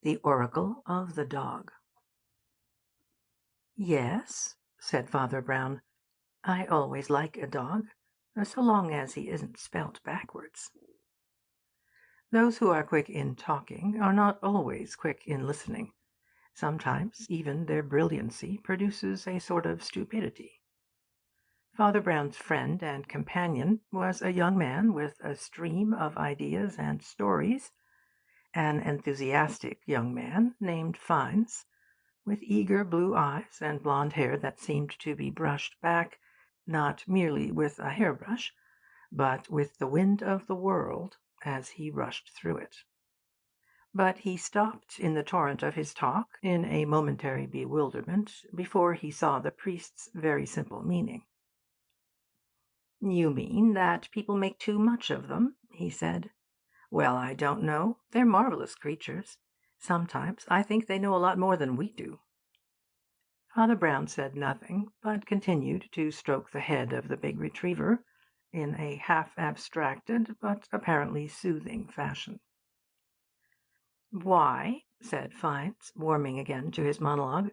The Oracle of the Dog. "Yes," said Father Brown, "I always like a dog, so long as he isn't spelt backwards." Those who are quick in talking are not always quick in listening. Sometimes even their brilliancy produces a sort of stupidity. Father Brown's friend and companion was a young man with a stream of ideas and stories, an enthusiastic young man named Fiennes, with eager blue eyes and blond hair that seemed to be brushed back, not merely with a hairbrush, but with the wind of the world as he rushed through it. But he stopped in the torrent of his talk in a momentary bewilderment before he saw the priest's very simple meaning. "You mean that people make too much of them?" he said. "Well, I don't know. They're marvelous creatures. Sometimes I think they know a lot more than we do." Father Brown said nothing, but continued to stroke the head of the big retriever in a half abstracted but apparently soothing fashion. "Why," said Fiennes, warming again to his monologue,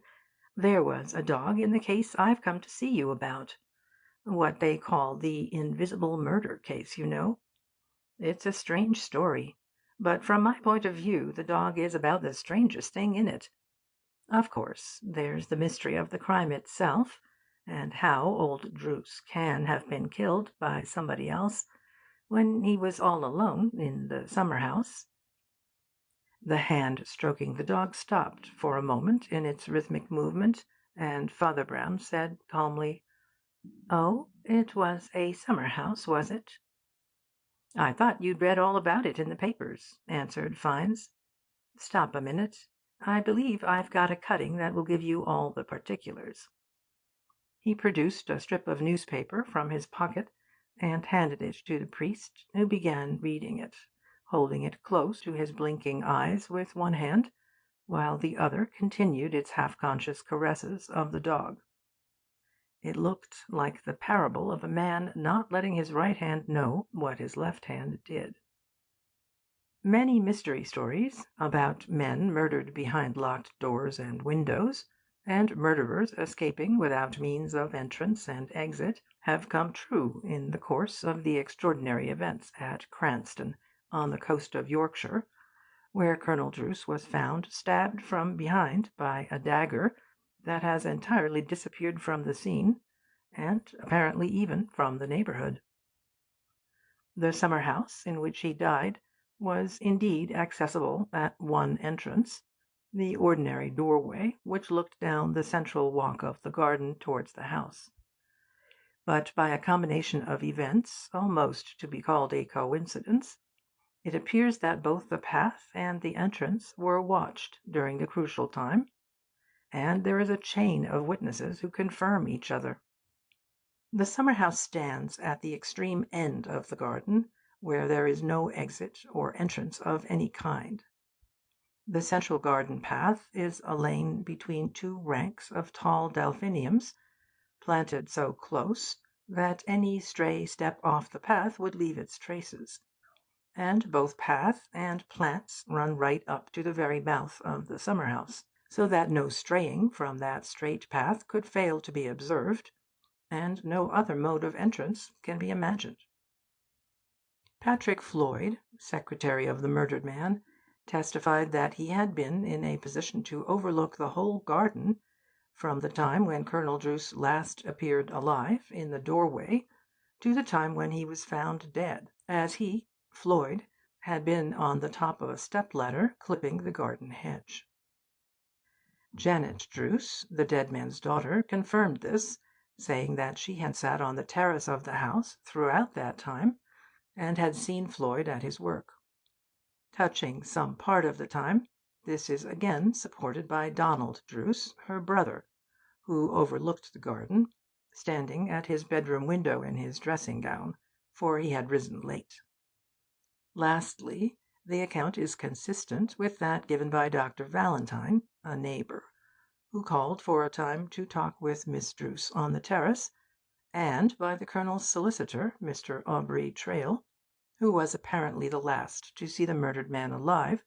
"there was a dog in the case I've come to see you about. What they call the invisible murder case, you know. It's a strange story, but from my point of view the dog is about the strangest thing in it. Of course, there's the mystery of the crime itself, and how old Druce can have been killed by somebody else when he was all alone in the summer-house." The hand stroking the dog stopped for a moment in its rhythmic movement, and Father Brown said calmly, "Oh, it was a summer-house, was it?" "I thought you'd read all about it in the papers," answered Fiennes. "Stop a minute. I believe I've got a cutting that will give you all the particulars." He produced a strip of newspaper from his pocket and handed it to the priest, who began reading it, holding it close to his blinking eyes with one hand, while the other continued its half-conscious caresses of the dog. It looked like the parable of a man not letting his right hand know what his left hand did. Many mystery stories about men murdered behind locked doors and windows, and murderers escaping without means of entrance and exit, have come true in the course of the extraordinary events at Cranston, on the coast of Yorkshire, where Colonel Druce was found stabbed from behind by a dagger that has entirely disappeared from the scene, and apparently even from the neighbourhood. The summer-house in which he died was indeed accessible at one entrance, the ordinary doorway which looked down the central walk of the garden towards the house. But by a combination of events almost to be called a coincidence, it appears that both the path and the entrance were watched during the crucial time, and there is a chain of witnesses who confirm each other. The summer-house stands at the extreme end of the garden, where there is no exit or entrance of any kind. The central garden path is a lane between two ranks of tall delphiniums, planted so close that any stray step off the path would leave its traces, and both path and plants run right up to the very mouth of the summer-house, so that no straying from that straight path could fail to be observed, and no other mode of entrance can be imagined. Patrick Floyd, secretary of the murdered man, testified that he had been in a position to overlook the whole garden from the time when Colonel Druce last appeared alive in the doorway to the time when he was found dead, as he, Floyd, had been on the top of a step-ladder clipping the garden hedge. Janet Druce, the dead man's daughter, confirmed this, saying that she had sat on the terrace of the house throughout that time, and had seen Floyd at his work. Touching some part of the time, this is again supported by Donald Druce, her brother, who overlooked the garden, standing at his bedroom window in his dressing-gown, for he had risen late. Lastly, the account is consistent with that given by Dr. Valentine, a neighbour, who called for a time to talk with Miss Druce on the terrace, and by the Colonel's solicitor, Mr. Aubrey Trail, who was apparently the last to see the murdered man alive,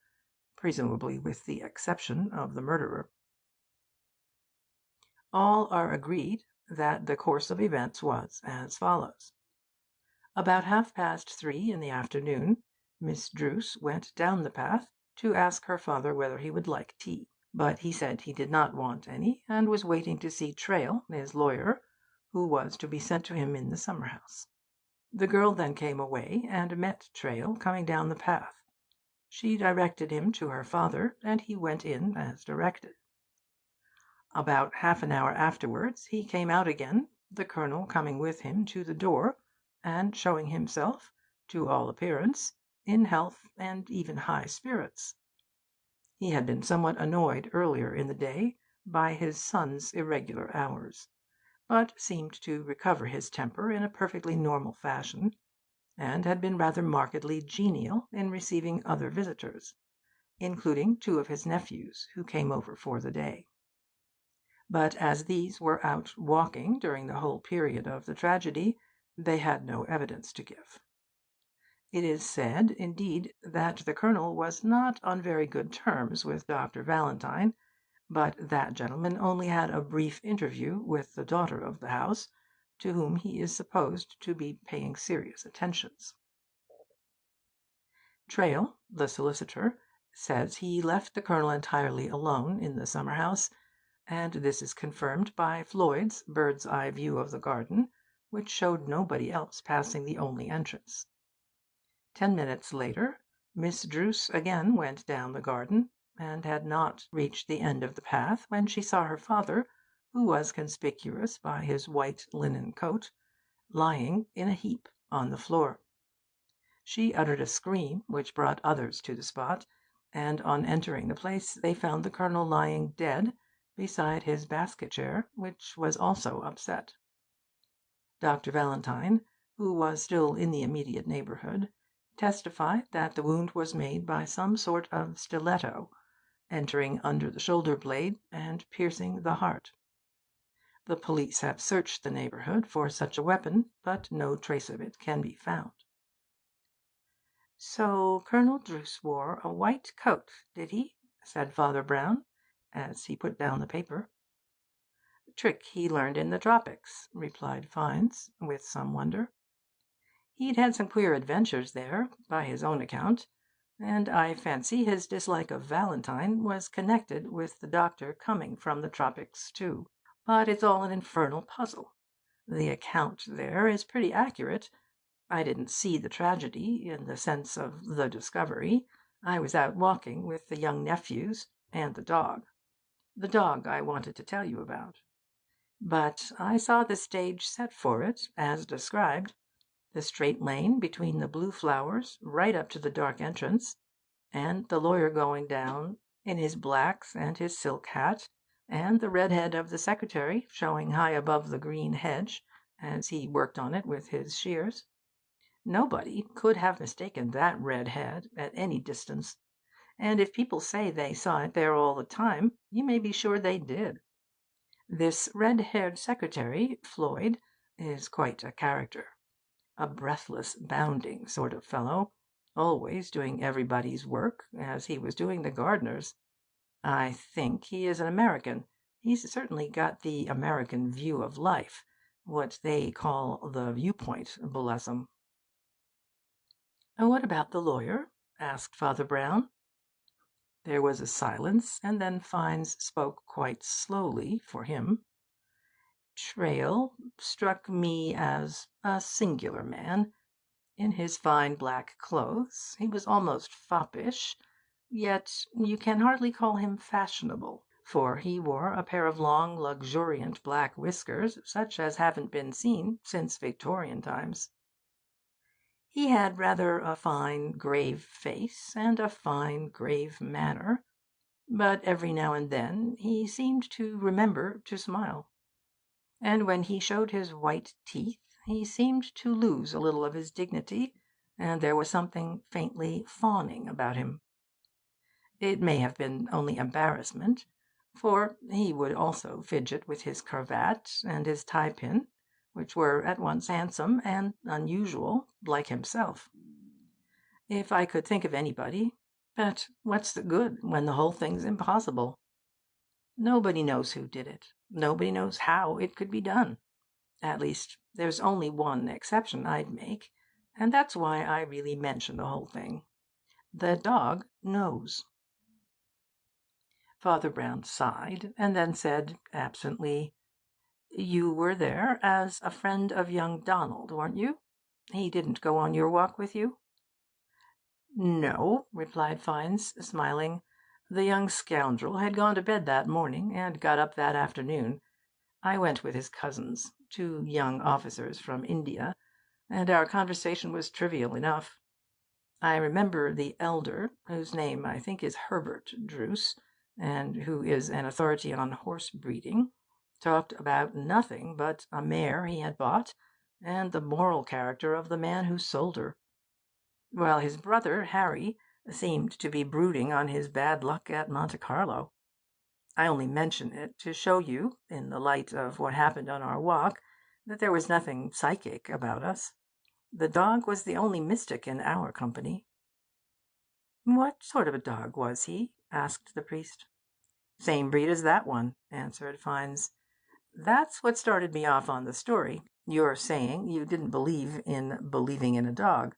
presumably with the exception of the murderer. All are agreed that the course of events was as follows. About 3:30 in the afternoon, Miss Druce went down the path to ask her father whether he would like tea. But he said he did not want any, and was waiting to see Trail, his lawyer, who was to be sent to him in the summer house. The girl then came away and met Trail coming down the path. She directed him to her father, and he went in as directed. About half an hour afterwards he came out again, the Colonel coming with him to the door, and showing himself, to all appearance, in health and even high spirits. He had been somewhat annoyed earlier in the day by his son's irregular hours, but seemed to recover his temper in a perfectly normal fashion, and had been rather markedly genial in receiving other visitors, including two of his nephews who came over for the day. But as these were out walking during the whole period of the tragedy, they had no evidence to give. It is said, indeed, that the Colonel was not on very good terms with Dr. Valentine, but that gentleman only had a brief interview with the daughter of the house, to whom he is supposed to be paying serious attentions. Trail, the solicitor, says he left the Colonel entirely alone in the summer house, and this is confirmed by Floyd's bird's-eye view of the garden, which showed nobody else passing the only entrance. 10 minutes later, Miss Druce again went down the garden, and had not reached the end of the path when she saw her father, who was conspicuous by his white linen coat, lying in a heap on the floor. She uttered a scream which brought others to the spot, and on entering the place they found the Colonel lying dead beside his basket chair, which was also upset. Dr. Valentine, who was still in the immediate neighbourhood, testified that the wound was made by some sort of stiletto, entering under the shoulder blade and piercing the heart. The police have searched the neighbourhood for such a weapon, but no trace of it can be found. "So Colonel Druce wore a white coat, did he?" said Father Brown, as he put down the paper. "Trick he learned in the tropics," replied Fiennes, with some wonder. "He'd had some queer adventures there, by his own account, and I fancy his dislike of Valentine was connected with the doctor coming from the tropics too. But it's all an infernal puzzle. The account there is pretty accurate. I didn't see the tragedy, in the sense of the discovery. I was out walking with the young nephews and the dog I wanted to tell you about. But I saw the stage set for it, as described, the straight lane between the blue flowers right up to the dark entrance, and the lawyer going down in his blacks and his silk hat, and the red head of the secretary showing high above the green hedge as he worked on it with his shears. Nobody could have mistaken that red head at any distance, and if people say they saw it there all the time, you may be sure they did. This red-haired secretary, Floyd, is quite a character. A breathless, bounding sort of fellow, always doing everybody's work, as he was doing the gardener's. I think he is an American. He's certainly got the American view of life, what they call the viewpoint, bless 'em." "What about the lawyer?" asked Father Brown. There was a silence, and then Fiennes spoke quite slowly for him. "Trail struck me as a singular man. In his fine black clothes he was almost foppish, yet you can hardly call him fashionable, for he wore a pair of long, luxuriant black whiskers such as haven't been seen since Victorian times. He had rather a fine, grave face, and a fine, grave manner, but every now and then he seemed to remember to smile, and when he showed his white teeth he seemed to lose a little of his dignity, and there was something faintly fawning about him. It may have been only embarrassment, for he would also fidget with his cravat and his tie-pin, which were at once handsome and unusual, like himself. If I could think of anybody, But what's the good when the whole thing's impossible? Nobody knows who did it. Nobody knows how it could be done. At least, there's only one exception I'd make, and that's why I really mention the whole thing. The dog knows." Father Brown sighed, and then said absently, "You were there as a friend of young Donald, weren't you? He didn't go on your walk with you?" "No," replied Fiennes, smiling. "The young scoundrel had gone to bed that morning, and got up that afternoon. I went with his cousins, two young officers from India, and our conversation was trivial enough. I remember the elder, whose name I think is Herbert Druce, and who is an authority on horse breeding, talked about nothing but a mare he had bought, and the moral character of the man who sold her, while his brother Harry seemed to be brooding on his bad luck at Monte Carlo. I only mention it to show you, in the light of what happened on our walk, that there was nothing psychic about us. The dog was the only mystic in our company." "What sort of a dog was he?" asked the priest. "Same breed as that one," answered Fiennes. "That's what started me off on the story, your saying you didn't believe in believing in a dog.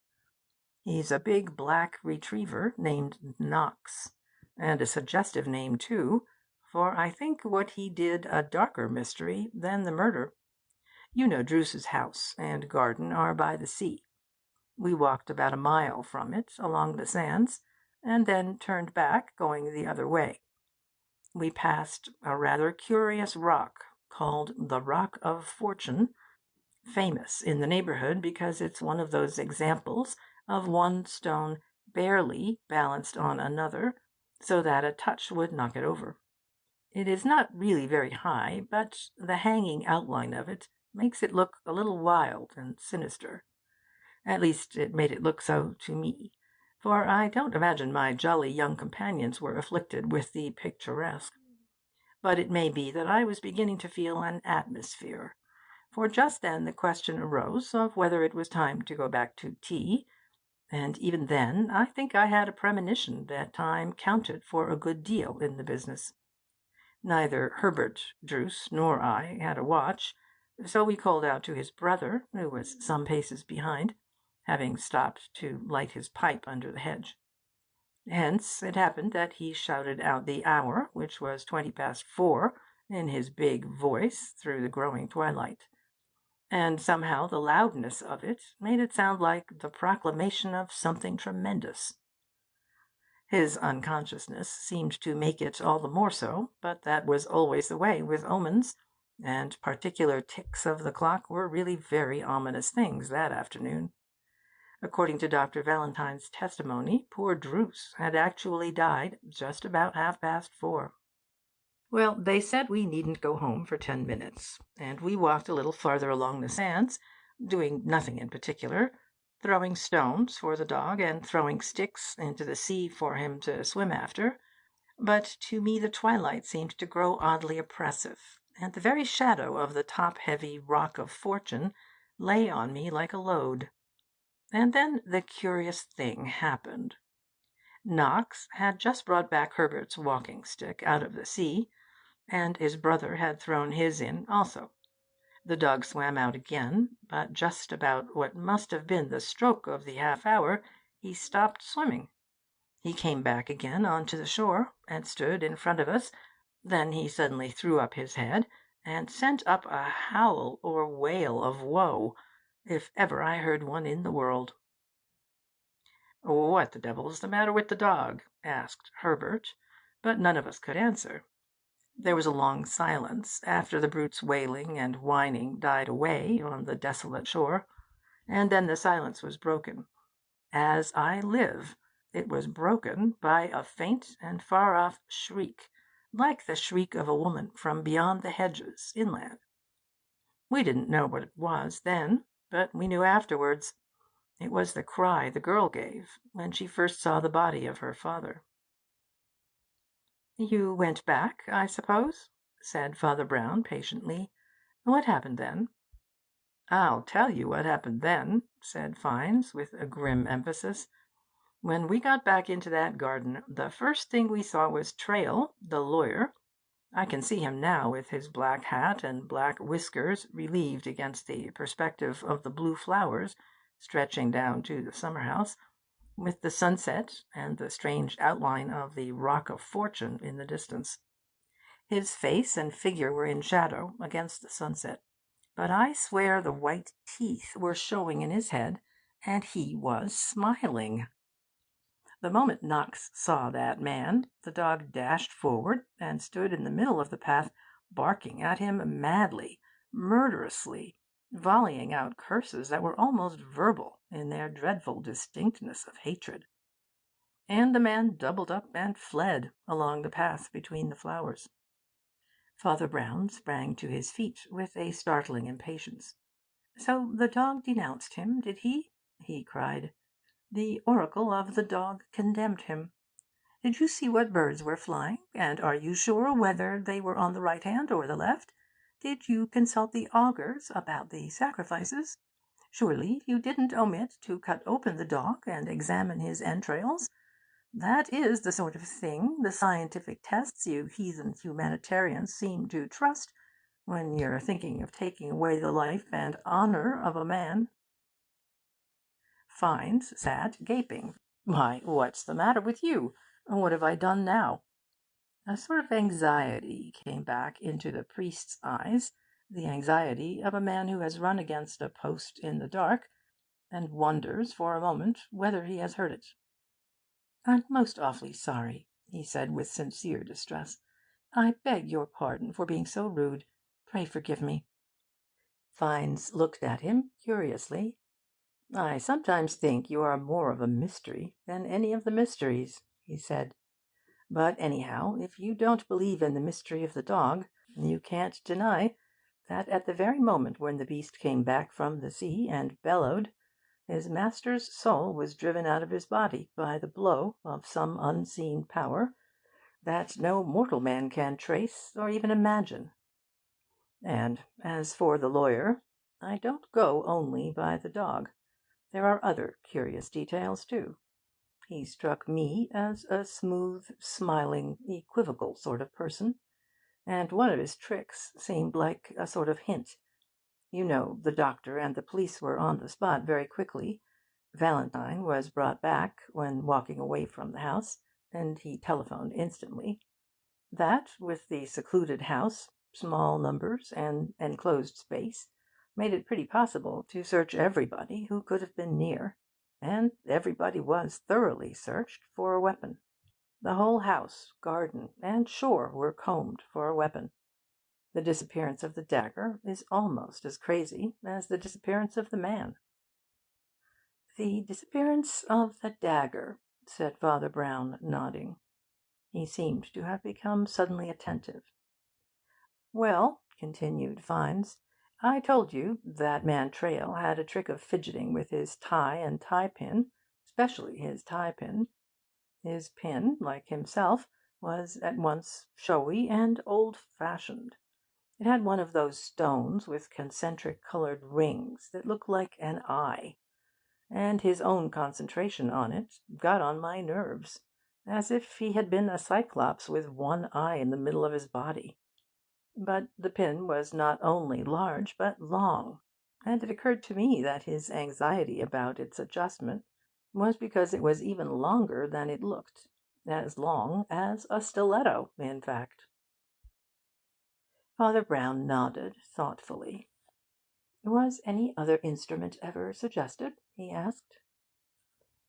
He's a big black retriever named Knox, and a suggestive name, too, for I think what he did a darker mystery than the murder. You know Druce's house and garden are by the sea. We walked about a mile from it along the sands, and then turned back, going the other way. We passed a rather curious rock called the Rock of Fortune, famous in the neighborhood because it's one of those examples of one stone barely balanced on another, so that a touch would knock it over. It is not really very high, but the hanging outline of it makes it look a little wild and sinister. At least it made it look so to me, for I don't imagine my jolly young companions were afflicted with the picturesque. But it may be that I was beginning to feel an atmosphere, for just then the question arose of whether it was time to go back to tea, and even then I think I had a premonition that time counted for a good deal in the business. Neither Herbert Druce nor I had a watch, so we called out to his brother, who was some paces behind, having stopped to light his pipe under the hedge. Hence it happened that he shouted out the hour, which was 4:20, in his big voice through the growing twilight, and somehow the loudness of it made it sound like the proclamation of something tremendous. His unconsciousness seemed to make it all the more so, but that was always the way with omens, and particular ticks of the clock were really very ominous things that afternoon. According to Dr. Valentine's testimony, poor Druce had actually died just about 4:30. Well, they said we needn't go home for 10 minutes, and we walked a little farther along the sands, doing nothing in particular, throwing stones for the dog and throwing sticks into the sea for him to swim after. But to me the twilight seemed to grow oddly oppressive, and the very shadow of the top-heavy Rock of Fortune lay on me like a load. And then the curious thing happened. Knox had just brought back Herbert's walking-stick out of the sea, and his brother had thrown his in also. The dog swam out again, but just about what must have been the stroke of the half-hour he stopped swimming. He came back again on to the shore, and stood in front of us. Then he suddenly threw up his head, and sent up a howl or wail of woe, if ever I heard one in the world. "What the devil's the matter with the dog?" asked Herbert, but none of us could answer. There was a long silence after the brute's wailing and whining died away on the desolate shore, and then the silence was broken. As I live, it was broken by a faint and far-off shriek, like the shriek of a woman from beyond the hedges inland. We didn't know what it was then, but we knew afterwards. It was the cry the girl gave when she first saw the body of her father. "You went back, I suppose?" said Father Brown patiently. "What happened then?" "I'll tell you what happened then," said Fiennes, with a grim emphasis. When we got back into that garden, the first thing we saw was Trail, the lawyer. I can see him now with his black hat and black whiskers relieved against the perspective of the blue flowers stretching down to the summer house, with the sunset and the strange outline of the Rock of Fortune in the distance. His face and figure were in shadow against the sunset, but I swear the white teeth were showing in his head, and he was smiling. The moment Knox saw that man, the dog dashed forward and stood in the middle of the path, barking at him madly, murderously, volleying out curses that were almost verbal in their dreadful distinctness of hatred. And the man doubled up and fled along the path between the flowers. Father Brown sprang to his feet with a startling impatience. "So the dog denounced him, did he?" he cried. "The oracle of the dog condemned him. Did you see what birds were flying? And are you sure whether they were on the right hand or the left? Did you consult the augurs about the sacrifices? Surely you didn't omit to cut open the dog and examine his entrails? That is the sort of thing the scientific tests you heathen humanitarians seem to trust when you're thinking of taking away the life and honour of a man." Fiennes sat gaping. "Why, what's the matter with you? What have I done now?" A sort of anxiety came back into the priest's eyes, the anxiety of a man who has run against a post in the dark, and wonders for a moment whether he has heard it. "I'm most awfully sorry," he said with sincere distress. "I beg your pardon for being so rude. Pray forgive me." Fiennes looked at him curiously. "I sometimes think you are more of a mystery than any of the mysteries," he said. "But anyhow, if you don't believe in the mystery of the dog, you can't deny that at the very moment when the beast came back from the sea and bellowed, his master's soul was driven out of his body by the blow of some unseen power that no mortal man can trace or even imagine. And as for the lawyer, I don't go only by the dog. There are other curious details, too. He struck me as a smooth, smiling, equivocal sort of person, and one of his tricks seemed like a sort of hint. You know, the doctor and the police were on the spot very quickly. Valentine was brought back when walking away from the house, and he telephoned instantly. That, with the secluded house, small numbers, and enclosed space, made it pretty possible to search everybody who could have been near, and everybody was thoroughly searched for a weapon. The whole house, garden, and shore were combed for a weapon. The disappearance of the dagger is almost as crazy as the disappearance of the man." "The disappearance of the dagger," said Father Brown, nodding. He seemed to have become suddenly attentive. "Well," continued Fiennes, "I told you that man Trail had a trick of fidgeting with his tie and tie pin, especially his tie pin. His pin, like himself, was at once showy and old-fashioned. It had one of those stones with concentric coloured rings that look like an eye, and his own concentration on it got on my nerves, as if he had been a cyclops with one eye in the middle of his body. But the pin was not only large, but long, and it occurred to me that his anxiety about its adjustment was because it was even longer than it looked, as long as a stiletto, in fact." Father Brown nodded thoughtfully. "Was any other instrument ever suggested?" he asked.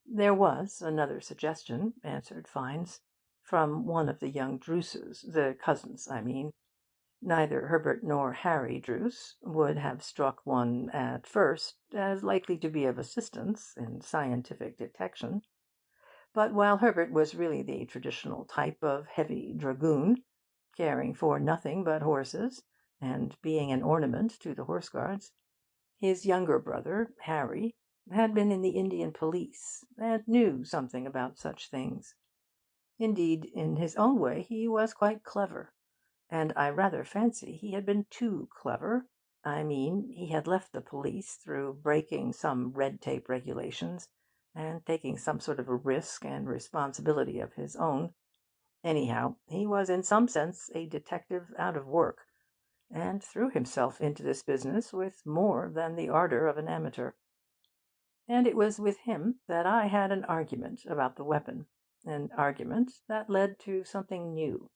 "There was another suggestion," answered Fiennes, "from one of the young Druces, the cousins, I mean. Neither Herbert nor Harry Druce would have struck one at first as likely to be of assistance in scientific detection. But while Herbert was really the traditional type of heavy dragoon, caring for nothing but horses, and being an ornament to the Horse Guards, his younger brother, Harry, had been in the Indian police, and knew something about such things. Indeed, in his own way he was quite clever, and I rather fancy he had been too clever. I mean, he had left the police through breaking some red tape regulations, and taking some sort of a risk and responsibility of his own. Anyhow, he was in some sense a detective out of work, and threw himself into this business with more than the ardour of an amateur. And it was with him that I had an argument about the weapon, an argument that led to something new.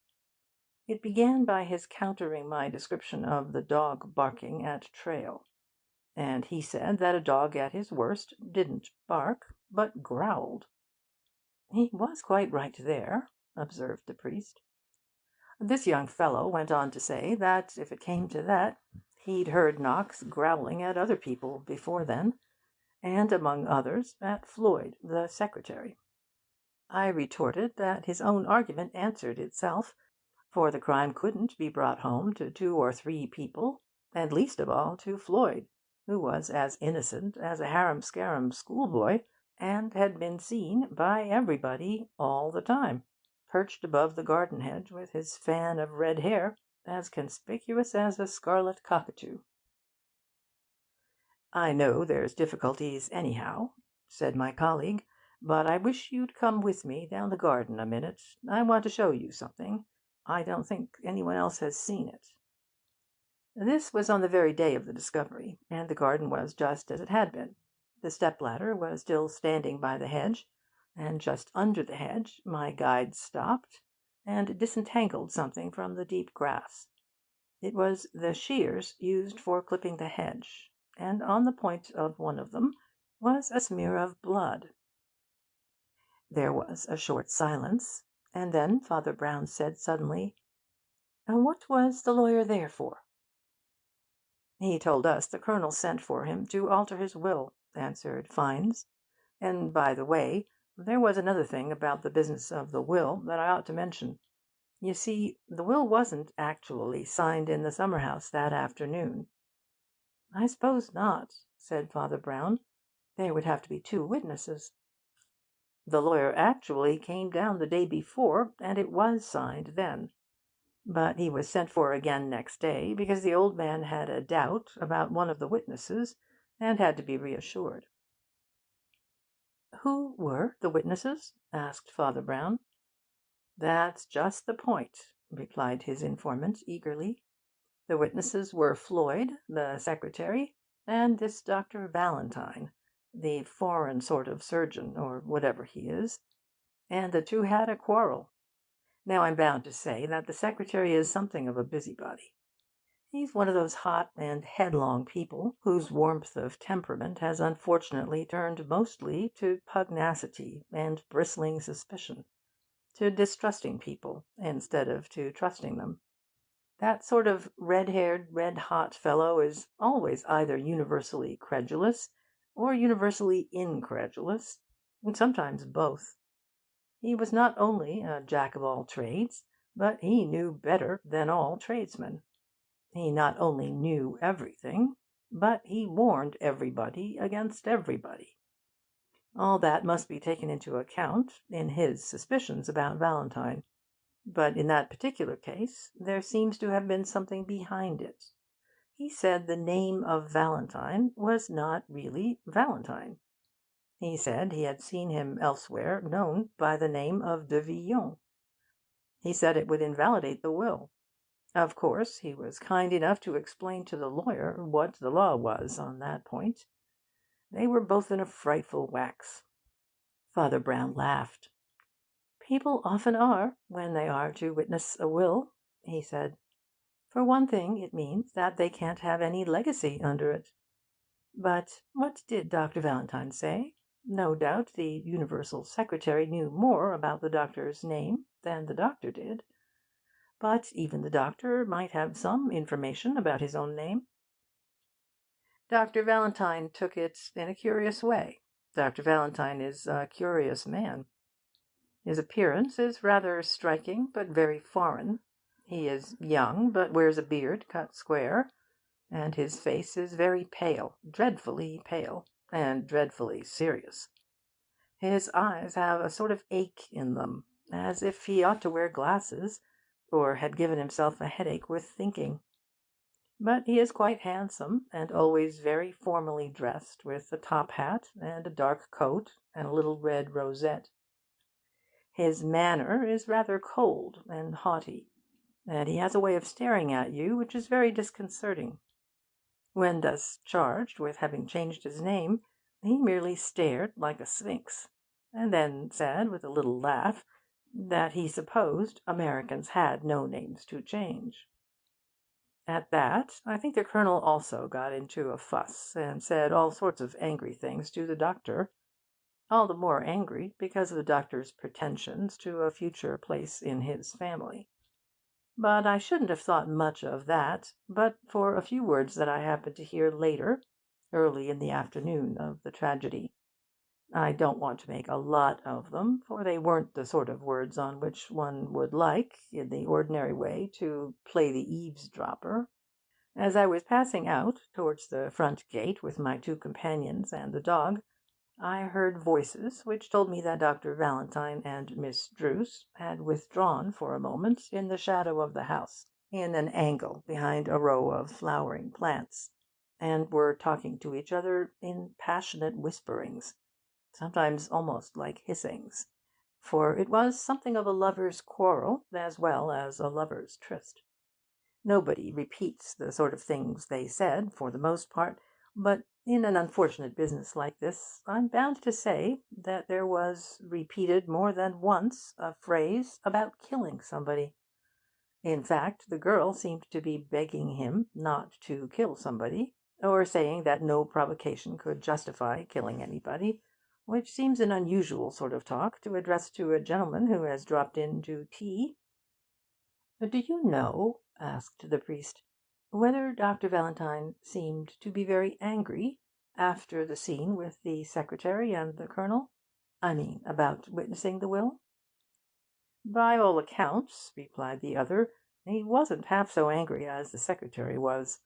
It began by his countering my description of the dog barking at trail, and he said that a dog at his worst didn't bark, but growled. He was quite right there, observed the priest. This young fellow went on to say that, if it came to that, he'd heard Knox growling at other people before then, and among others at Floyd, the secretary. I retorted that his own argument answered itself, for the crime couldn't be brought home to 2 or 3 people, and least of all to Floyd, who was as innocent as a harum-scarum schoolboy, and had been seen by everybody all the time, perched above the garden hedge with his fan of red hair, as conspicuous as a scarlet cockatoo. "I know there's difficulties anyhow," said my colleague, "but I wish you'd come with me down the garden a minute. I want to show you something. I don't think anyone else has seen it." This was on the very day of the discovery, and the garden was just as it had been. The step-ladder was still standing by the hedge, and just under the hedge my guide stopped and disentangled something from the deep grass. It was the shears used for clipping the hedge, and on the point of one of them was a smear of blood. There was a short silence, and then Father Brown said suddenly, "What was the lawyer there for?" "He told us the Colonel sent for him to alter his will," answered Fiennes. "And, by the way, there was another thing about the business of the will that I ought to mention. You see, the will wasn't actually signed in the summer house that afternoon." "I suppose not," said Father Brown. "There would have to be 2 witnesses." "The lawyer actually came down the day before, and it was signed then. But he was sent for again next day, because the old man had a doubt about one of the witnesses, and had to be reassured." "Who were the witnesses?" asked Father Brown. "That's just the point," replied his informant eagerly. "The witnesses were Floyd, the secretary, and this Dr. Valentine, the foreign sort of surgeon, or whatever he is. And the 2 had a quarrel. Now, I'm bound to say that the secretary is something of a busybody. He's one of those hot and headlong people whose warmth of temperament has unfortunately turned mostly to pugnacity and bristling suspicion, to distrusting people instead of to trusting them. That sort of red-haired, red-hot fellow is always either universally credulous or universally incredulous, and sometimes both. He was not only a jack of all trades, but he knew better than all tradesmen. He not only knew everything, but he warned everybody against everybody. All that must be taken into account in his suspicions about Valentine. But in that particular case there seems to have been something behind it. He said the name of Valentine was not really Valentine. He said he had seen him elsewhere known by the name of de Villon. He said it would invalidate the will. Of course, he was kind enough to explain to the lawyer what the law was on that point. They were both in a frightful wax." Father Brown laughed. "People often are, when they are to witness a will," he said. "For one thing, it means that they can't have any legacy under it. But what did Dr. Valentine say? No doubt the universal secretary knew more about the doctor's name than the doctor did. But even the doctor might have some information about his own name." "Dr. Valentine took it in a curious way. Dr. Valentine is a curious man. His appearance is rather striking, but very foreign. He is young, but wears a beard cut square, and his face is very pale, dreadfully pale, and dreadfully serious. His eyes have a sort of ache in them, as if he ought to wear glasses, or had given himself a headache with thinking. But he is quite handsome, and always very formally dressed, with a top hat and a dark coat and a little red rosette. His manner is rather cold and haughty, and he has a way of staring at you which is very disconcerting. When thus charged with having changed his name, he merely stared like a sphinx, and then said, with a little laugh, that he supposed Americans had no names to change. At that, I think the Colonel also got into a fuss, and said all sorts of angry things to the doctor, all the more angry because of the doctor's pretensions to a future place in his family. But I shouldn't have thought much of that but for a few words that I happened to hear later, early in the afternoon of the tragedy. I don't want to make a lot of them, for they weren't the sort of words on which one would like, in the ordinary way, to play the eavesdropper. As I was passing out towards the front gate with my two companions and the dog, I heard voices which told me that Dr. Valentine and Miss Druce had withdrawn for a moment in the shadow of the house, in an angle behind a row of flowering plants, and were talking to each other in passionate whisperings, sometimes almost like hissings, for it was something of a lover's quarrel as well as a lover's tryst. Nobody repeats the sort of things they said, for the most part, but in an unfortunate business like this, I'm bound to say that there was repeated more than once a phrase about killing somebody. In fact, the girl seemed to be begging him not to kill somebody, or saying that no provocation could justify killing anybody, which seems an unusual sort of talk to address to a gentleman who has dropped in to tea. "Do you know," asked the priest, "whether Dr. Valentine seemed to be very angry after the scene with the secretary and the Colonel? I mean, about witnessing the will?" "By all accounts," replied the other, "he wasn't half so angry as the secretary was.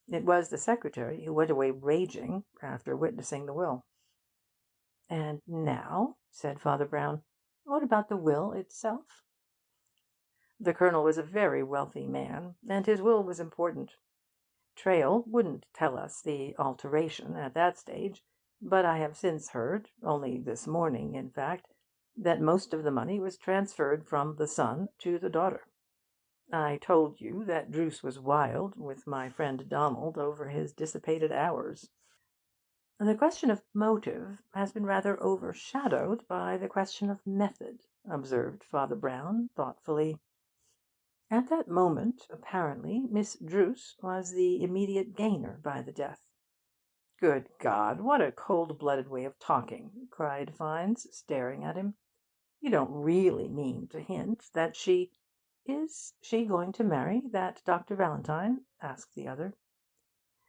It was the secretary who went away raging after witnessing the will." "And now," said Father Brown, "what about the will itself?" The Colonel was a very wealthy man, and his will was important. Trail wouldn't tell us the alteration at that stage, but I have since heard, only this morning in fact, that most of the money was transferred from the son to the daughter. I told you that Druce was wild with my friend Donald over his dissipated hours. The question of motive has been rather overshadowed by the question of method," observed Father Brown thoughtfully. "At that moment, apparently, Miss Druce was the immediate gainer by the death." "Good God, what a cold-blooded way of talking!" cried Fiennes, staring at him. "You don't really mean to hint that she—" "Is she going to marry that Dr. Valentine?" asked the other.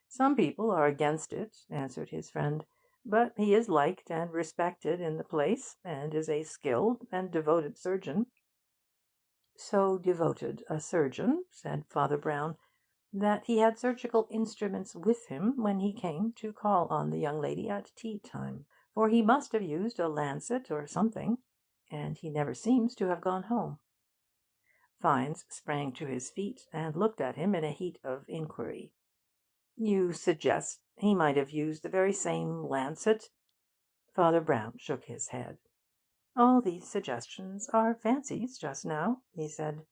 "Some people are against it," answered his friend, "but he is liked and respected in the place, and is a skilled and devoted surgeon." "So devoted a surgeon," said Father Brown, "that he had surgical instruments with him when he came to call on the young lady at tea time, for he must have used a lancet or something, and he never seems to have gone home." Fiennes sprang to his feet and looked at him in a heat of inquiry. "You suggest he might have used the very same lancet?" Father Brown shook his head. "All these suggestions are fancies just now," he said.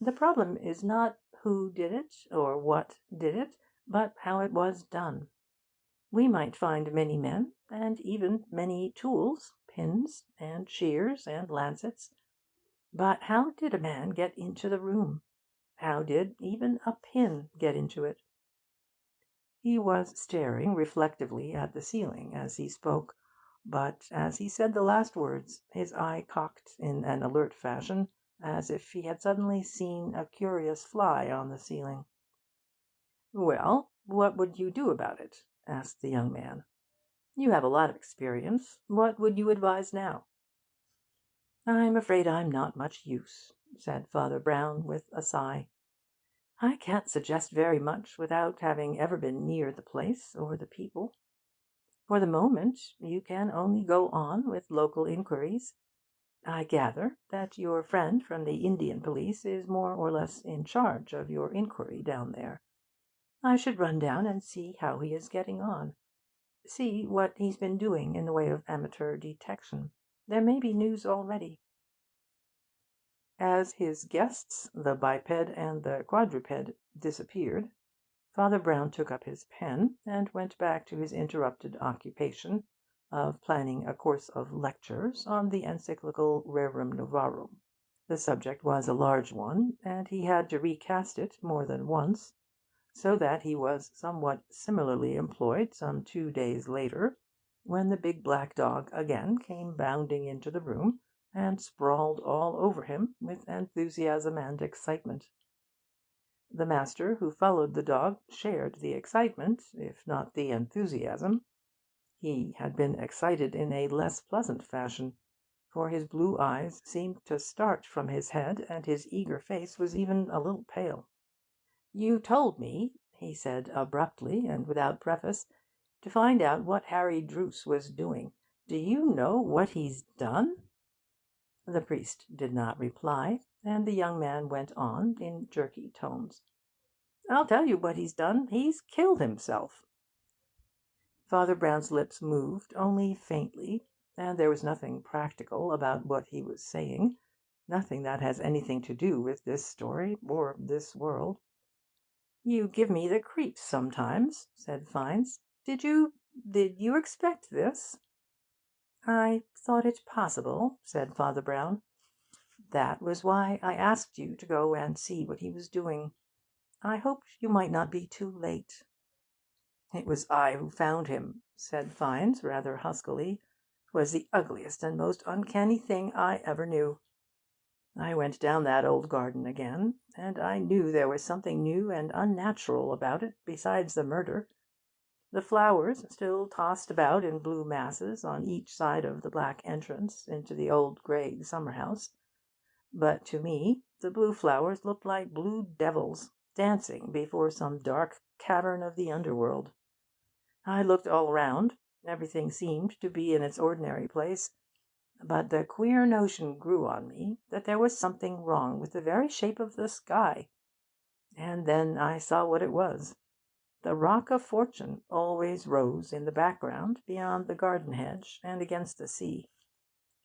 "The problem is not who did it, or what did it, but how it was done. We might find many men, and even many tools, pins and shears and lancets, but how did a man get into the room? How did even a pin get into it?" He was staring reflectively at the ceiling as he spoke, but as he said the last words his eye cocked in an alert fashion, as if he had suddenly seen a curious fly on the ceiling. "Well, what would you do about it?" asked the young man. "You have a lot of experience. What would you advise now?" "I'm afraid I'm not much use," said Father Brown, with a sigh. "I can't suggest very much without having ever been near the place or the people. For the moment, you can only go on with local inquiries. I gather that your friend from the Indian police is more or less in charge of your inquiry down there." I should run down and see how he is getting on. See what he's been doing in the way of amateur detection. There may be news already." As his guests, the biped and the quadruped, disappeared, Father Brown took up his pen and went back to his interrupted occupation of planning a course of lectures on the encyclical Rerum Novarum. The subject was a large one, and he had to recast it more than once, so that he was somewhat similarly employed some 2 days later, when the big black dog again came bounding into the room and sprawled all over him with enthusiasm and excitement. The master who followed the dog shared the excitement, if not the enthusiasm. He had been excited in a less pleasant fashion, for his blue eyes seemed to start from his head, and his eager face was even a little pale. "You told me," he said abruptly and without preface, "to find out what Harry Druce was doing. Do you know what he's done?" The priest did not reply, and the young man went on in jerky tones. "I'll tell you what he's done. He's killed himself." Father Brown's lips moved only faintly, and there was nothing practical about what he was saying, nothing that has anything to do with this story or this world. "You give me the creeps sometimes," said Fiennes. Did you expect this?" "I thought it possible," said Father Brown. "That was why I asked you to go and see what he was doing. I hoped you might not be too late." "It was I who found him," said Fiennes, rather huskily. "'Twas the ugliest and most uncanny thing I ever knew. I went down that old garden again, and I knew there was something new and unnatural about it besides the murder. The flowers still tossed about in blue masses on each side of the black entrance into the old grey summer-house, but to me the blue flowers looked like blue devils dancing before some dark cavern of the underworld. I looked all round. Everything seemed to be in its ordinary place, but the queer notion grew on me that there was something wrong with the very shape of the sky. And then I saw what it was. The Rock of Fortune always rose in the background beyond the garden hedge and against the sea.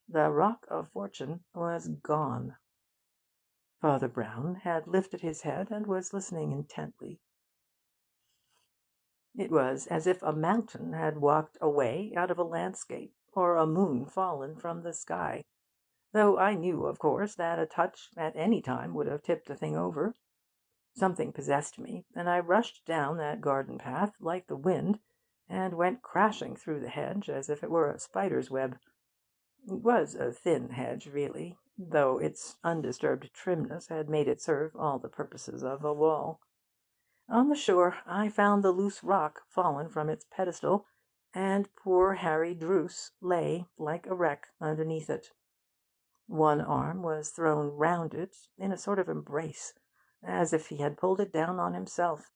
The Rock of Fortune was gone." Father Brown had lifted his head and was listening intently. It was as if a mountain had walked away out of a landscape, or a moon fallen from the sky, though I knew, of course, that a touch at any time would have tipped the thing over. Something possessed me, and I rushed down that garden path like the wind, and went crashing through the hedge as if it were a spider's web. It was a thin hedge, really, though its undisturbed trimness had made it serve all the purposes of a wall. On the shore I found the loose rock fallen from its pedestal, and poor Harry Druce lay like a wreck underneath it. One arm was thrown round it in a sort of embrace, as if he had pulled it down on himself,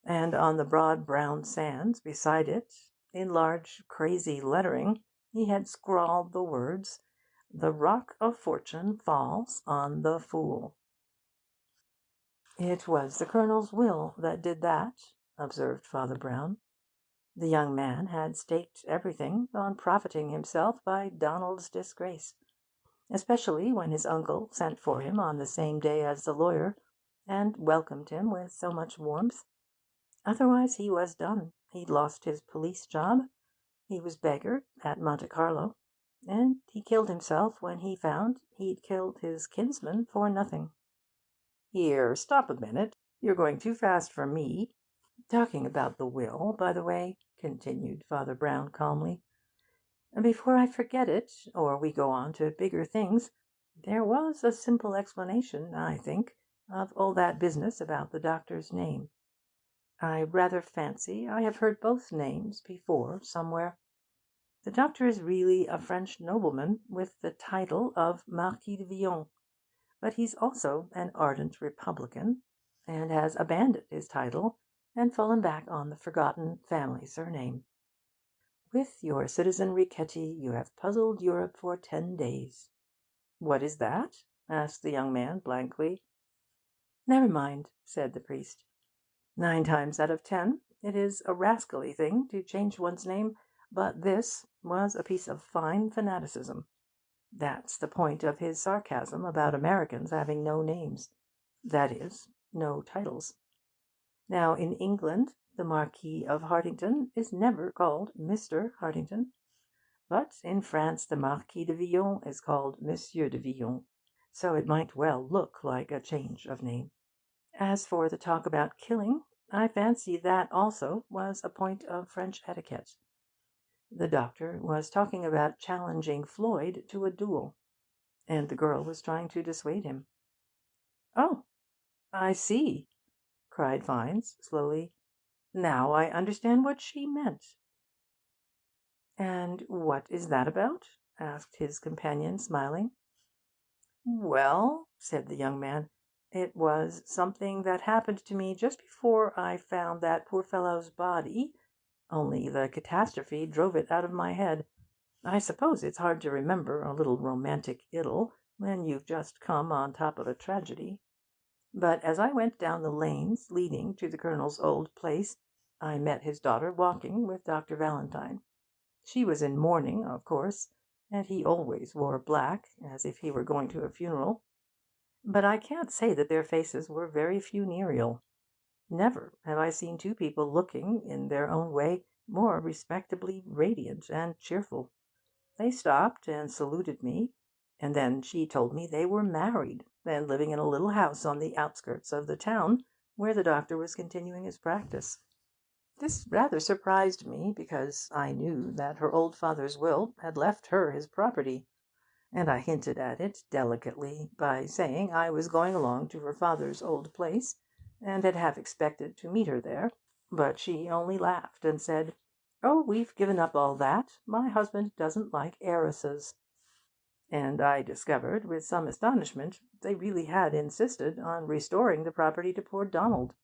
and on the broad brown sands beside it, in large crazy lettering, he had scrawled the words, "The Rock of Fortune falls on the fool." "It was the Colonel's will that did that," observed Father Brown. "The young man had staked everything on profiting himself by Donald's disgrace, especially when his uncle sent for him on the same day as the lawyer, and welcomed him with so much warmth. Otherwise he was done. He'd lost his police job, he was beggared at Monte Carlo, and he killed himself when he found he'd killed his kinsman for nothing." "Here, stop a minute. You're going too fast for me. Talking about the will, by the way," continued Father Brown calmly, "before I forget it, or we go on to bigger things, there was a simple explanation, I think, of all that business about the doctor's name. I rather fancy I have heard both names before somewhere. The doctor is really a French nobleman with the title of Marquis de Villon, but he's also an ardent Republican, and has abandoned his title and fallen back on the forgotten family surname. With your citizen Riquetti you have puzzled Europe for 10 days." "What is that?" asked the young man blankly. "Never mind," said the priest. 9 times out of 10, it is a rascally thing to change one's name, but this was a piece of fine fanaticism. That's the point of his sarcasm about Americans having no names. That is, no titles. Now, in England, the Marquis of Hartington is never called Mr. Hartington, but in France the Marquis de Villon is called Monsieur de Villon, so it might well look like a change of name. As for the talk about killing, I fancy that also was a point of French etiquette. The doctor was talking about challenging Floyd to a duel, and the girl was trying to dissuade him. "Oh, I see," cried Fiennes, slowly. "Now I understand what she meant." "And what is that about?" asked his companion, smiling. "Well," said the young man, "it was something that happened to me just before I found that poor fellow's body, only the catastrophe drove it out of my head. I suppose it's hard to remember a little romantic idyll when you've just come on top of a tragedy. But as I went down the lanes leading to the Colonel's old place, I met his daughter walking with Dr. Valentine. She was in mourning, of course, and he always wore black, as if he were going to a funeral. But I can't say that their faces were very funereal. Never have I seen two people looking, in their own way, more respectably radiant and cheerful. They stopped and saluted me, and then she told me they were married, and living in a little house on the outskirts of the town, where the doctor was continuing his practice. This rather surprised me, because I knew that her old father's will had left her his property, and I hinted at it delicately by saying I was going along to her father's old place, and had half expected to meet her there. But she only laughed and said, 'Oh, we've given up all that. My husband doesn't like heiresses.' And I discovered, with some astonishment, they really had insisted on restoring the property to poor Donald.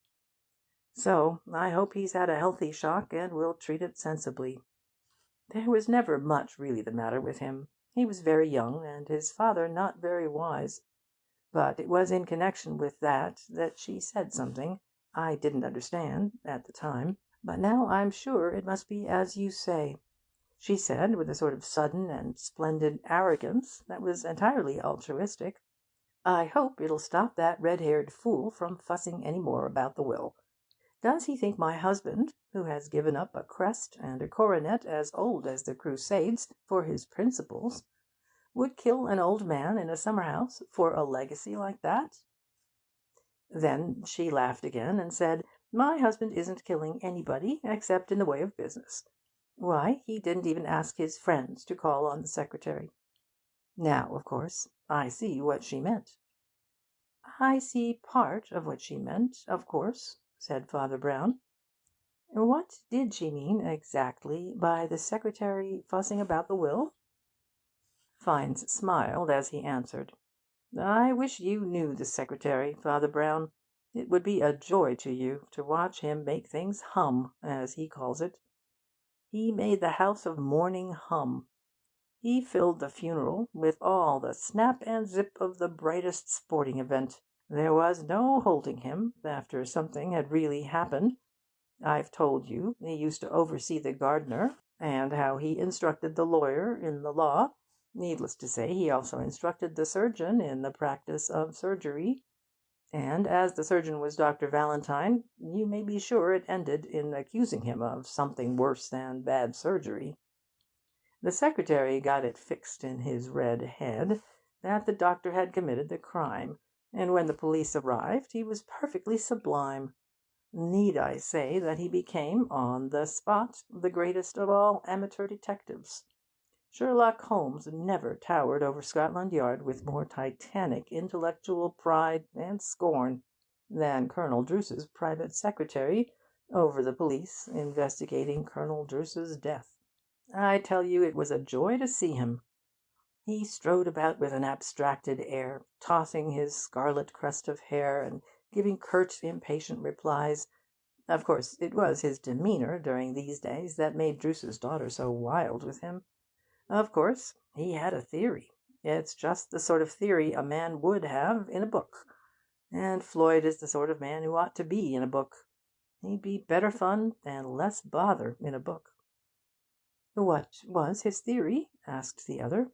So I hope he's had a healthy shock, and will treat it sensibly. There was never much really the matter with him. He was very young, and his father not very wise. But it was in connection with that she said something I didn't understand at the time, but now I'm sure it must be as you say. She said, with a sort of sudden and splendid arrogance that was entirely altruistic, 'I hope it'll stop that red-haired fool from fussing any more about the will. Does he think my husband, who has given up a crest and a coronet as old as the Crusades for his principles, would kill an old man in a summer-house for a legacy like that?' Then she laughed again, and said, 'My husband isn't killing anybody, except in the way of business. Why, he didn't even ask his friends to call on the secretary.' Now, of course, I see what she meant." "I see part of what she meant, of course," said Father Brown. "What did she mean exactly by the secretary fussing about the will?" Fiennes smiled as he answered, "I wish you knew the secretary, Father Brown. It would be a joy to you to watch him make things hum, as he calls it. He made the house of mourning hum. He filled the funeral with all the snap and zip of the brightest sporting event. There was no holding him after something had really happened. I've told you he used to oversee the gardener, and how he instructed the lawyer in the law. Needless to say, he also instructed the surgeon in the practice of surgery. And as the surgeon was Dr. Valentine, you may be sure it ended in accusing him of something worse than bad surgery. The secretary got it fixed in his red head that the doctor had committed the crime, and when the police arrived he was perfectly sublime. Need I say that he became, on the spot, the greatest of all amateur detectives? Sherlock Holmes never towered over Scotland Yard with more titanic intellectual pride and scorn than Colonel Druce's private secretary over the police investigating Colonel Druce's death. I tell you it was a joy to see him. He strode about with an abstracted air, tossing his scarlet crest of hair, and giving curt, impatient replies. Of course, it was his demeanour during these days that made Druce's daughter so wild with him. Of course, he had a theory. It's just the sort of theory a man would have in a book, and Floyd is the sort of man who ought to be in a book. He'd be better fun and less bother in a book." "What was his theory?" asked the other.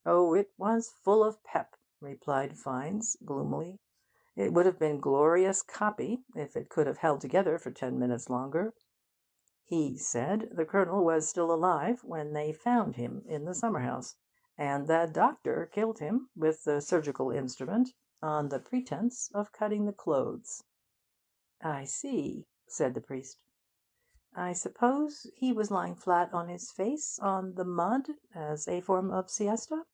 "Oh, it was full of pep," replied Fiennes, gloomily. "It would have been glorious copy if it could have held together for 10 minutes longer. He said the Colonel was still alive when they found him in the summer house, and the doctor killed him with the surgical instrument on the pretence of cutting the clothes." "I see," said the priest. "I suppose he was lying flat on his face on the mud as a form of siesta?"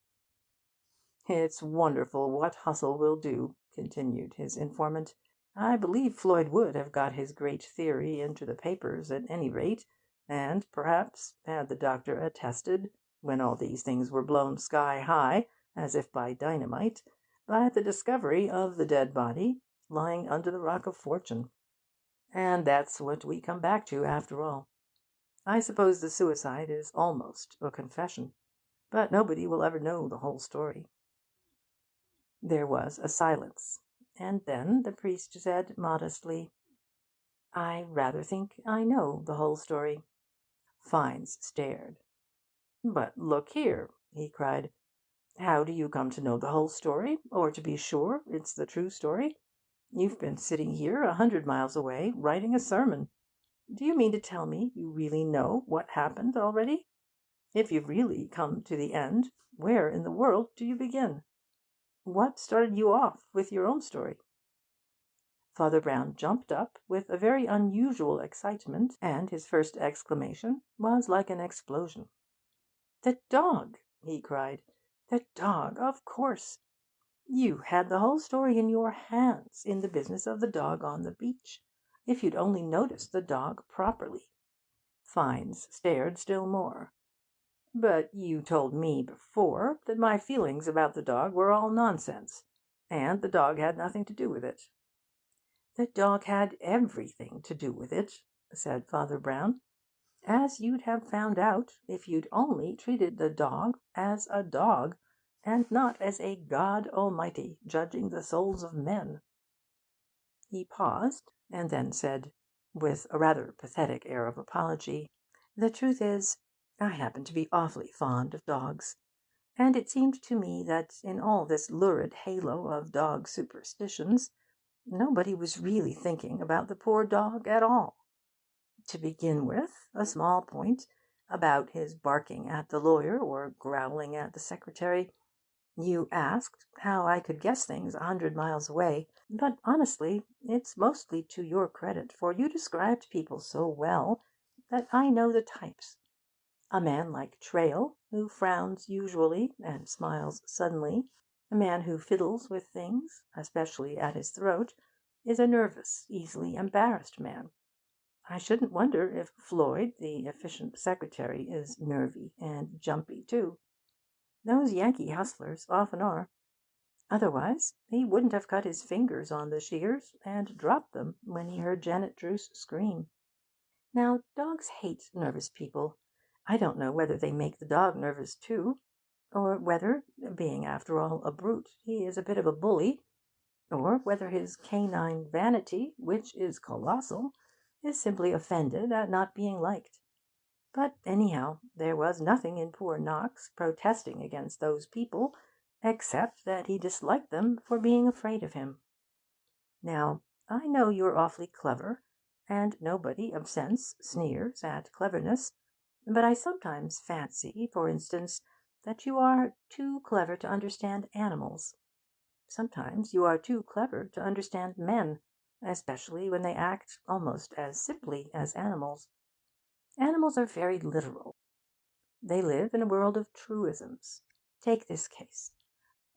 "It's wonderful what hustle will do," continued his informant. "I believe Floyd would have got his great theory into the papers at any rate, and perhaps had the doctor attested, when all these things were blown sky high, as if by dynamite, by the discovery of the dead body lying under the Rock of Fortune. And that's what we come back to, after all. I suppose the suicide is almost a confession, but nobody will ever know the whole story." There was a silence, and then the priest said modestly, "I rather think I know the whole story." Fiennes stared. "But look here," he cried, "how do you come to know the whole story, or to be sure it's the true story? You've been sitting here 100 miles away, writing a sermon. Do you mean to tell me you really know what happened already? If you've really come to the end, where in the world do you begin? What started you off with your own story?" Father Brown jumped up with a very unusual excitement, and his first exclamation was like an explosion. "The dog!" he cried. "The dog, of course! You had the whole story in your hands in the business of the dog on the beach, if you'd only noticed the dog properly." Fiennes stared still more. "But you told me before that my feelings about the dog were all nonsense, and the dog had nothing to do with it." "The dog had everything to do with it," said Father Brown, "as you'd have found out if you'd only treated the dog as a dog, and not as a God Almighty judging the souls of men." He paused, and then said, with a rather pathetic air of apology, "The truth is, I happen to be awfully fond of dogs, and it seemed to me that in all this lurid halo of dog superstitions nobody was really thinking about the poor dog at all. To begin with, a small point about his barking at the lawyer or growling at the secretary. You asked how I could guess things 100 miles away, but honestly, it's mostly to your credit, for you described people so well that I know the types. A man like Trail, who frowns usually and smiles suddenly, a man who fiddles with things, especially at his throat, is a nervous, easily embarrassed man. I shouldn't wonder if Floyd, the efficient secretary, is nervy and jumpy too. Those Yankee hustlers often are. Otherwise, he wouldn't have cut his fingers on the shears and dropped them when he heard Janet Druce scream. Now, dogs hate nervous people. I don't know whether they make the dog nervous too, or whether, being after all a brute, he is a bit of a bully, or whether his canine vanity, which is colossal, is simply offended at not being liked. But anyhow, there was nothing in poor Knox protesting against those people, except that he disliked them for being afraid of him. Now, I know you're awfully clever, and nobody of sense sneers at cleverness, but I sometimes fancy, for instance, that you are too clever to understand animals. Sometimes you are too clever to understand men, especially when they act almost as simply as animals. Animals are very literal. They live in a world of truisms. Take this case.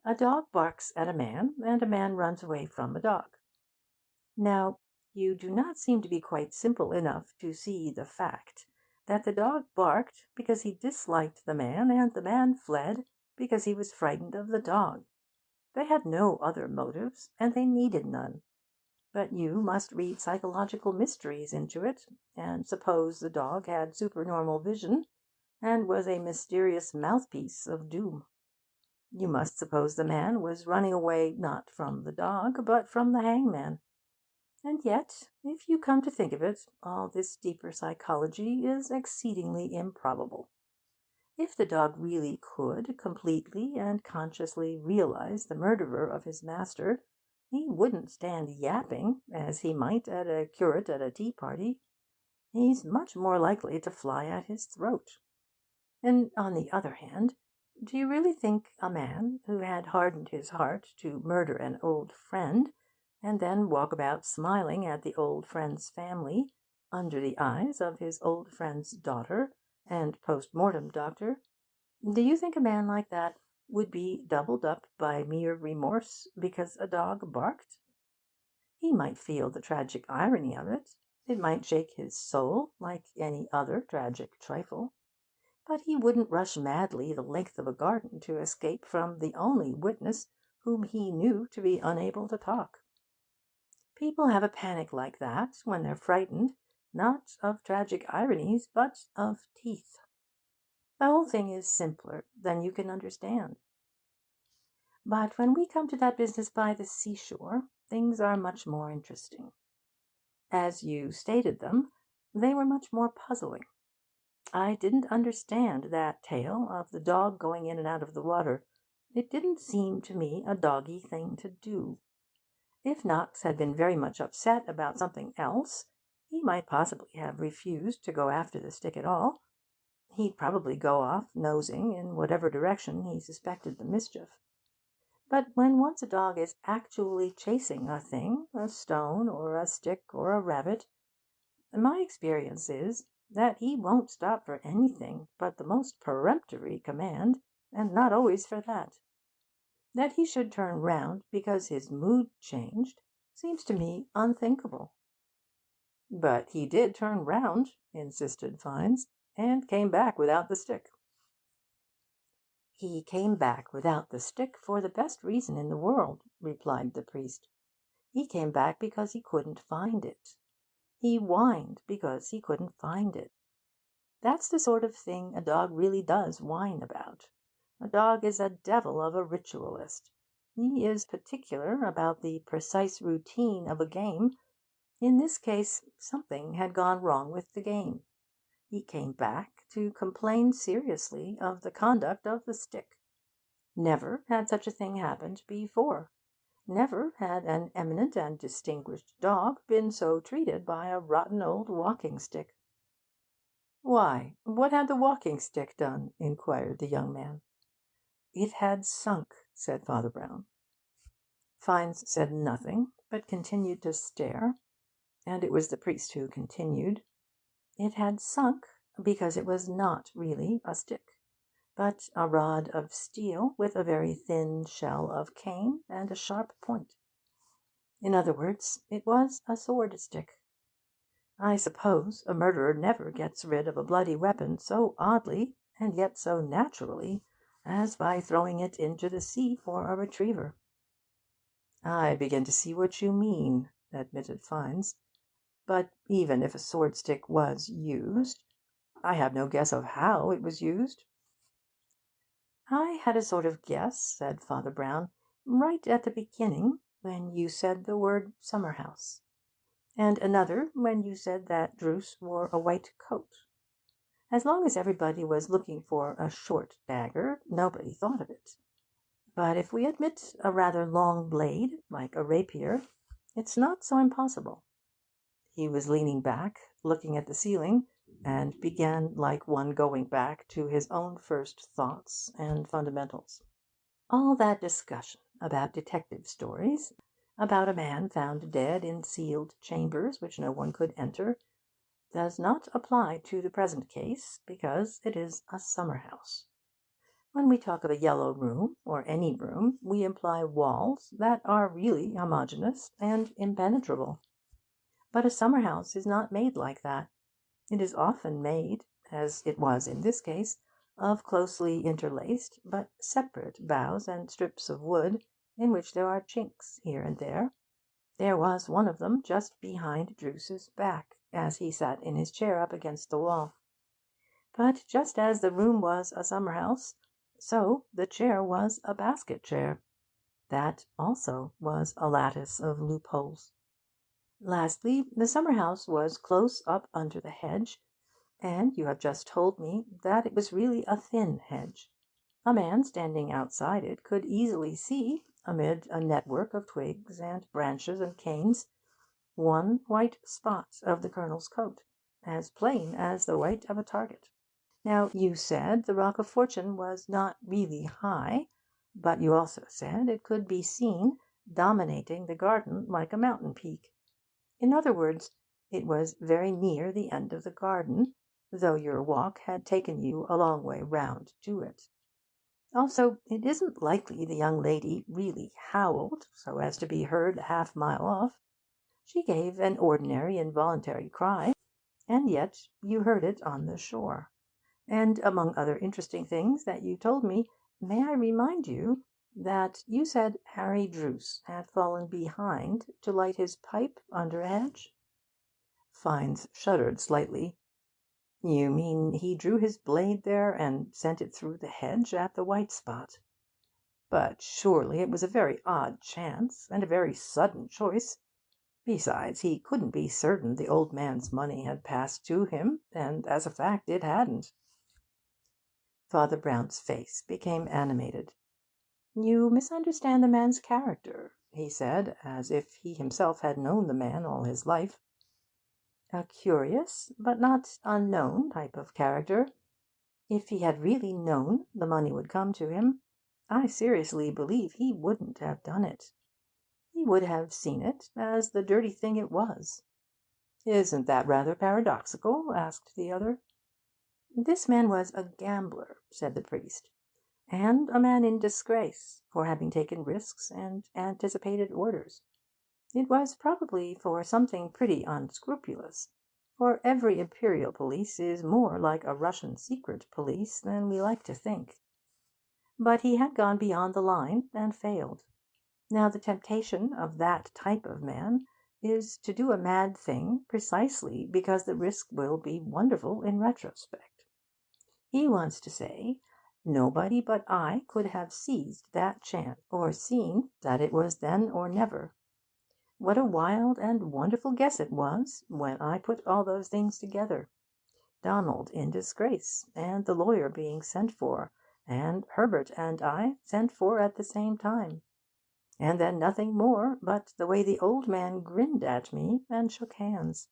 A dog barks at a man, and a man runs away from a dog. Now, you do not seem to be quite simple enough to see the fact that the dog barked because he disliked the man, and the man fled because he was frightened of the dog. They had no other motives, and they needed none. But you must read psychological mysteries into it, and suppose the dog had supernormal vision, and was a mysterious mouthpiece of doom. You must suppose the man was running away not from the dog, but from the hangman. And yet, if you come to think of it, all this deeper psychology is exceedingly improbable. If the dog really could completely and consciously realize the murderer of his master, he wouldn't stand yapping, as he might at a curate at a tea party. He's much more likely to fly at his throat. And on the other hand, do you really think a man who had hardened his heart to murder an old friend, and then walk about smiling at the old friend's family, under the eyes of his old friend's daughter and post-mortem doctor, do you think a man like that would be doubled up by mere remorse because a dog barked? He might feel the tragic irony of it. It might shake his soul like any other tragic trifle. But he wouldn't rush madly the length of a garden to escape from the only witness whom he knew to be unable to talk. People have a panic like that when they're frightened, not of tragic ironies, but of teeth. The whole thing is simpler than you can understand. But when we come to that business by the seashore, things are much more interesting. As you stated them, they were much more puzzling. I didn't understand that tale of the dog going in and out of the water. It didn't seem to me a doggy thing to do. If Knox had been very much upset about something else, he might possibly have refused to go after the stick at all. He'd probably go off nosing in whatever direction he suspected the mischief. But when once a dog is actually chasing a thing, a stone or a stick or a rabbit, my experience is that he won't stop for anything but the most peremptory command, and not always for that. That he should turn round because his mood changed seems to me unthinkable. But he did turn round, insisted Fiennes, and came back without the stick. He came back without the stick for the best reason in the world, replied the priest. He came back because he couldn't find it. He whined because he couldn't find it. That's the sort of thing a dog really does whine about. A dog is a devil of a ritualist. He is particular about the precise routine of a game. In this case, something had gone wrong with the game. He came back to complain seriously of the conduct of the stick. Never had such a thing happened before. Never had an eminent and distinguished dog been so treated by a rotten old walking-stick. "Why, what had the walking-stick done?" inquired the young man. "It had sunk," said Father Brown. Fiennes said nothing, but continued to stare, and it was the priest who continued. It had sunk because it was not really a stick, but a rod of steel with a very thin shell of cane and a sharp point. In other words, it was a sword stick. I suppose a murderer never gets rid of a bloody weapon so oddly, and yet so naturally, as by throwing it into the sea for a retriever. "I begin to see what you mean," admitted Fiennes. "But even if a sword stick was used, I have no guess of how it was used." "I had a sort of guess," said Father Brown, "right at the beginning, when you said the word summer house. And another when you said that Druce wore a white coat. As long as everybody was looking for a short dagger, nobody thought of it. But if we admit a rather long blade, like a rapier, it's not so impossible." He was leaning back, looking at the ceiling, and began like one going back to his own first thoughts and fundamentals. "All that discussion about detective stories, about a man found dead in sealed chambers which no one could enter, does not apply to the present case, because it is a summer house. When we talk of a yellow room, or any room, we imply walls that are really homogeneous and impenetrable. But a summer house is not made like that. It is often made, as it was in this case, of closely interlaced but separate boughs and strips of wood, in which there are chinks here and there. There was one of them just behind Druce's back, as he sat in his chair up against the wall. But just as the room was a summer house, so the chair was a basket chair. That also was a lattice of loopholes. Lastly, the summer house was close up under the hedge, and you have just told me that it was really a thin hedge. A man standing outside it could easily see, amid a network of twigs and branches and canes, one white spot of the Colonel's coat, as plain as the white of a target. Now, you said the Rock of Fortune was not really high, but you also said it could be seen dominating the garden like a mountain peak. In other words, it was very near the end of the garden, though your walk had taken you a long way round to it. Also, it isn't likely the young lady really howled so as to be heard a half-mile off. She gave an ordinary involuntary cry, and yet you heard it on the shore. And among other interesting things that you told me, may I remind you that you said Harry Druce had fallen behind to light his pipe under a hedge? Fiennes shuddered slightly. You mean he drew his blade there and sent it through the hedge at the white spot? But surely it was a very odd chance, and a very sudden choice. Besides, he couldn't be certain the old man's money had passed to him, and as a fact it hadn't. Father Brown's face became animated. "You misunderstand the man's character," he said, as if he himself had known the man all his life. "A curious, but not unknown type of character. If he had really known the money would come to him, I seriously believe he wouldn't have done it. He would have seen it as the dirty thing it was." "Isn't that rather paradoxical?" asked the other. "This man was a gambler," said the priest, "and a man in disgrace for having taken risks and anticipated orders. It was probably for something pretty unscrupulous, for every imperial police is more like a Russian secret police than we like to think. But he had gone beyond the line and failed. Now the temptation of that type of man is to do a mad thing precisely because the risk will be wonderful in retrospect. He wants to say, 'Nobody but I could have seized that chance, or seen that it was then or never. What a wild and wonderful guess it was, when I put all those things together. Donald in disgrace, and the lawyer being sent for, and Herbert and I sent for at the same time. And then nothing more but the way the old man grinned at me and shook hands.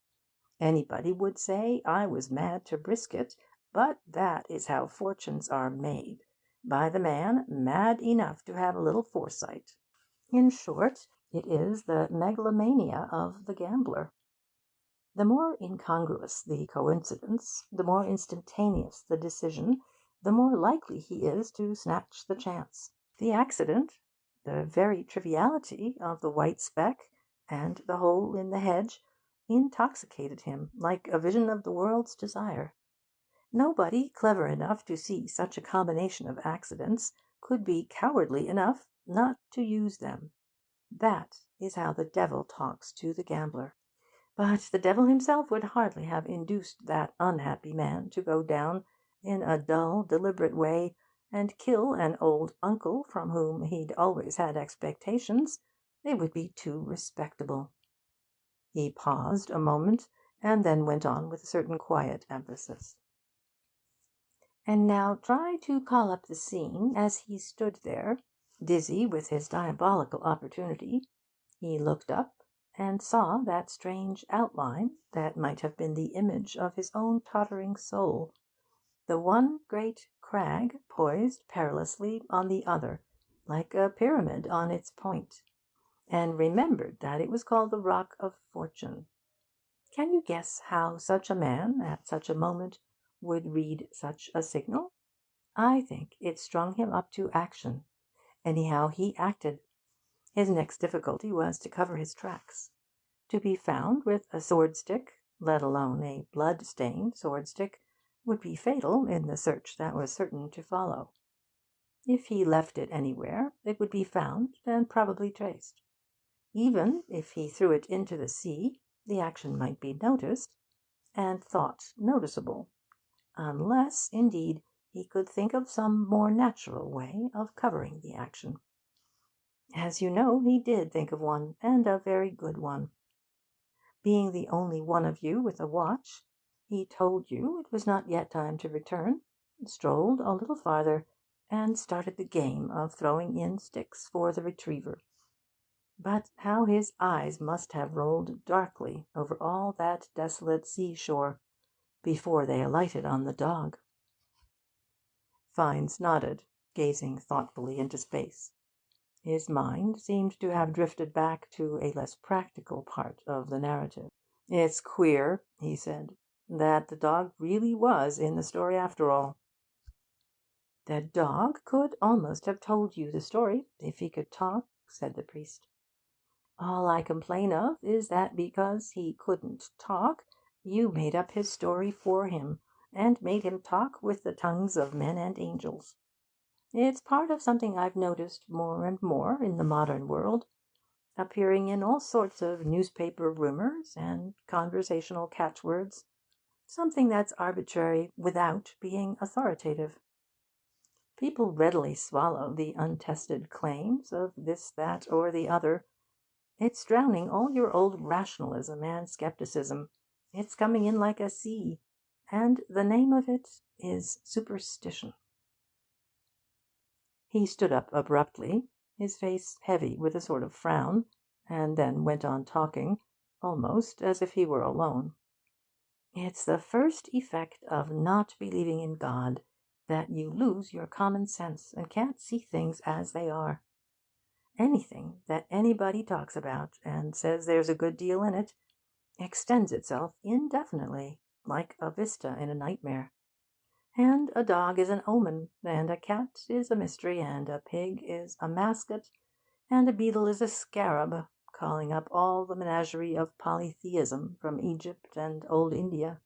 Anybody would say I was mad to risk it, but that is how fortunes are made, by the man mad enough to have a little foresight. In short, it is the megalomania of the gambler. The more incongruous the coincidence, the more instantaneous the decision, the more likely he is to snatch the chance. The accident, the very triviality of the white speck and the hole in the hedge, intoxicated him like a vision of the world's desire. Nobody clever enough to see such a combination of accidents could be cowardly enough not to use them. That is how the devil talks to the gambler. But the devil himself would hardly have induced that unhappy man to go down in a dull, deliberate way and kill an old uncle from whom he'd always had expectations. It would be too respectable." He paused a moment, and then went on with a certain quiet emphasis. "And now try to call up the scene as he stood there, dizzy with his diabolical opportunity. He looked up and saw that strange outline that might have been the image of his own tottering soul, the one great crag poised perilously on the other, like a pyramid on its point, and remembered that it was called the Rock of Fortune. Can you guess how such a man, at such a moment, would read such a signal? I think it strung him up to action. Anyhow, he acted. His next difficulty was to cover his tracks. To be found with a sword-stick, let alone a blood-stained sword-stick, would be fatal in the search that was certain to follow. If he left it anywhere, it would be found and probably traced. Even if he threw it into the sea, the action might be noticed, and thought noticeable, unless, indeed, he could think of some more natural way of covering the action. As you know, he did think of one, and a very good one. Being the only one of you with a watch, he told you it was not yet time to return, strolled a little farther, and started the game of throwing in sticks for the retriever. But how his eyes must have rolled darkly over all that desolate seashore before they alighted on the dog! Fiennes nodded, gazing thoughtfully into space. His mind seemed to have drifted back to a less practical part of the narrative. "It's queer," he said, "that the dog really was in the story after all." "The dog could almost have told you the story if he could talk," said the priest. "All I complain of is that because he couldn't talk, you made up his story for him, and made him talk with the tongues of men and angels. It's part of something I've noticed more and more in the modern world, appearing in all sorts of newspaper rumours and conversational catchwords, something that's arbitrary without being authoritative. People readily swallow the untested claims of this, that, or the other. It's drowning all your old rationalism and scepticism. It's coming in like a sea, and the name of it is superstition." He stood up abruptly, his face heavy with a sort of frown, and then went on talking, almost as if he were alone. "It's the first effect of not believing in God, that you lose your common sense and can't see things as they are. Anything that anybody talks about, and says there's a good deal in it, extends itself indefinitely, like a vista in a nightmare. And a dog is an omen, and a cat is a mystery, and a pig is a mascot, and a beetle is a scarab, calling up all the menagerie of polytheism from Egypt and old India.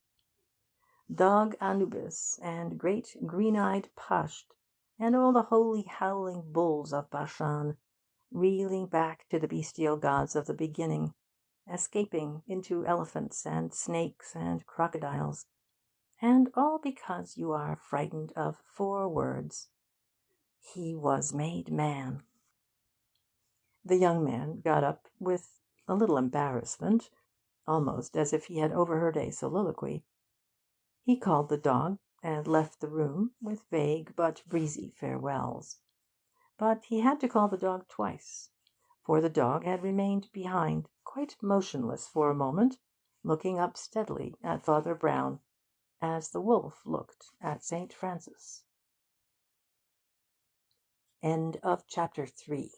Dog Anubis, and great green-eyed Pasht, and all the holy howling bulls of Bashan, reeling back to the bestial gods of the beginning, escaping into elephants and snakes and crocodiles. And all because you are frightened of 4 words: He was made man." The young man got up with a little embarrassment, almost as if he had overheard a soliloquy. He called the dog, and left the room with vague but breezy farewells. But he had to call the dog twice, for the dog had remained behind, quite motionless for a moment, looking up steadily at Father Brown, as the wolf looked at St. Francis. End of chapter 3.